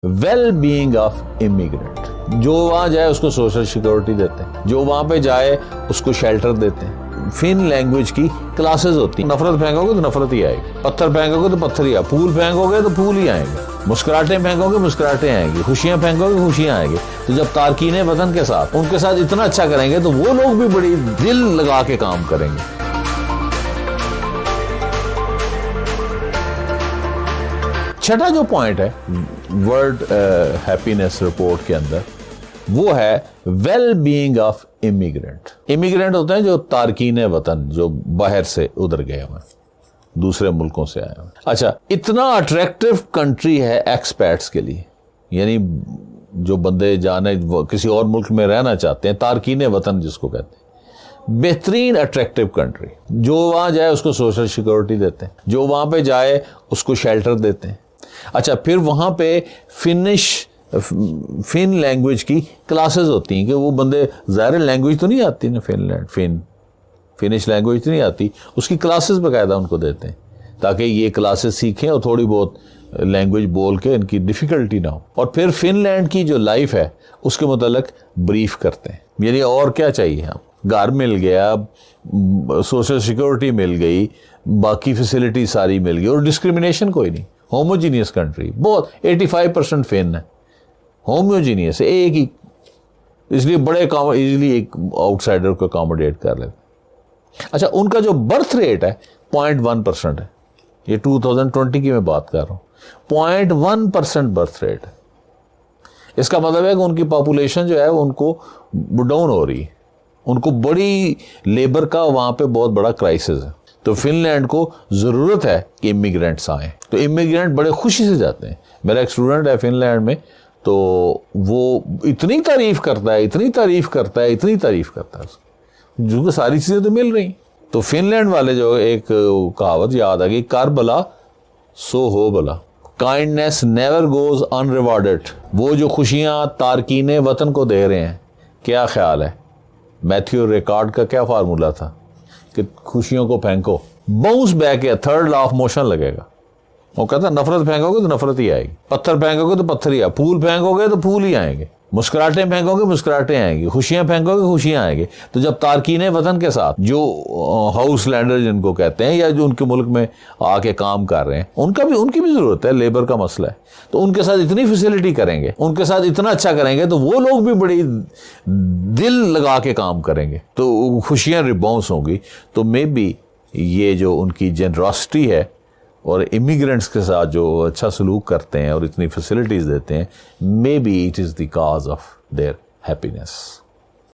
Well being of immigrant. جو وہاں جائے اس کو سوشل سیکورٹی دیتے ہیں, جو وہاں پہ جائے اس کو شیلٹر دیتے ہیں. فن لینگویج کی کلاسز ہوتی ہیں. نفرت پھینکو گے تو نفرت ہی آئے گی, پتھر پھینکو گے تو پتھر ہی آئے گی, پھول پھینکو گے تو پھول ہی آئیں گے, مسکراہٹیں پھینکو گے مسکراہٹیں آئیں گی, خوشیاں پھینکو گے خوشیاں آئیں گی. تو جب تارکین وطن کے ساتھ ان کے ساتھ اتنا اچھا کریں گے تو وہ لوگ بھی بڑی دل لگا کے کام کریں گے. چھٹا جو پوائنٹ ہے ورلڈ ہیپینس رپورٹ کے اندر, وہ ہے well being of immigrant. Immigrant ہوتے ہیں جو تارکین وطن, جو باہر سے ادھر گئے ہوئے, دوسرے ملکوں سے آئے ہوئے. اچھا, اتنا اٹریکٹیو کنٹری ہے ایکسپیٹس کے لیے, یعنی جو بندے جانے کسی اور ملک میں رہنا چاہتے ہیں, تارکین وطن جس کو کہتے ہیں, بہترین اٹریکٹیو کنٹری. جو وہاں جائے اس کو سوشل سیکورٹی دیتے ہیں, جو وہاں پہ جائے اس کو شیلٹر دیتے ہیں. اچھا, پھر وہاں پہ فن لینگویج کی کلاسز ہوتی ہیں کہ وہ بندے, ظاہر لینگویج تو نہیں آتی نا, فنش لینگویج تو نہیں آتی, اس کی کلاسز باقاعدہ ان کو دیتے ہیں تاکہ یہ کلاسز سیکھیں اور تھوڑی بہت لینگویج بول کے ان کی ڈیفیکلٹی نہ ہو. اور پھر فن لینڈ کی جو لائف ہے اس کے متعلق بریف کرتے ہیں, یعنی اور کیا چاہیے, ہم گھر مل گیا, سوشل سیکورٹی مل گئی, باقی فیسلٹی ساری مل گئی, اور ڈسکریمنیشن کوئی نہیں. ہوموجینیس کنٹری, بہت 85% فین ہے, ہوموجینیس ایک ہی, اس لیے بڑے ایزیلی ایک آؤٹ سائڈر کو اکاموڈیٹ کر لیتے. اچھا, ان کا جو برتھ ریٹ ہے 0.1% ہے, یہ 2020 کی میں بات کر رہا ہوں, 0.1% برتھ ریٹ ہے. اس کا مطلب ہے کہ ان کی پاپولیشن جو ہے ان کو ڈاؤن ہو رہی ہے, ان کو بڑی لیبر کا وہاں پہ بہت بڑا کرائسس ہے. تو فن لینڈ کو ضرورت ہے کہ امیگرینٹس آئیں, تو امیگرینٹ بڑے خوشی سے جاتے ہیں. میرا ایک اسٹوڈنٹ ہے فن لینڈ میں, تو وہ اتنی تعریف کرتا ہے, جو کہ ساری چیزیں تو مل رہی ہیں. تو فن لینڈ والے جو ایک کہاوت یاد آ گئی, کر بلا سو ہو بلا, kindness never goes in rewarded. وہ جو خوشیاں تارکین وطن کو دے رہے ہیں, کیا خیال ہے, میتھیو ریکارڈ کا کیا فارمولا تھا کہ خوشیوں کو پھینکو, باؤنس بیک ہے, تھرڈ لا آف موشن لگے گا. وہ کہتا ہے نفرت پھینکو گے تو نفرت ہی آئے گی, پتھر پھینکو گے تو پتھر ہی آئے, پھول پھینکو گے تو پھول ہی آئیں گے, مسکراہٹیں پھینکو گے مسکراہٹیں آئیں گی, خوشیاں پھینکو گے خوشیاں آئیں گے. تو جب تارکین وطن کے ساتھ جو ہاؤس لینڈر جن کو کہتے ہیں, یا جو ان کے ملک میں آ کے کام کر رہے ہیں, ان کی بھی ضرورت ہے, لیبر کا مسئلہ ہے, تو ان کے ساتھ اتنی فیسلٹی کریں گے, ان کے ساتھ اتنا اچھا کریں گے, تو وہ لوگ بھی بڑی دل لگا کے کام کریں گے, تو خوشیاں ریباؤنس ہوں گی. تو مے بی یہ جو ان کی جنراسٹی ہے اور امیگرینٹس کے ساتھ جو اچھا سلوک کرتے ہیں اور اتنی فیسلٹیز دیتے ہیں, may be it is the cause of their happiness.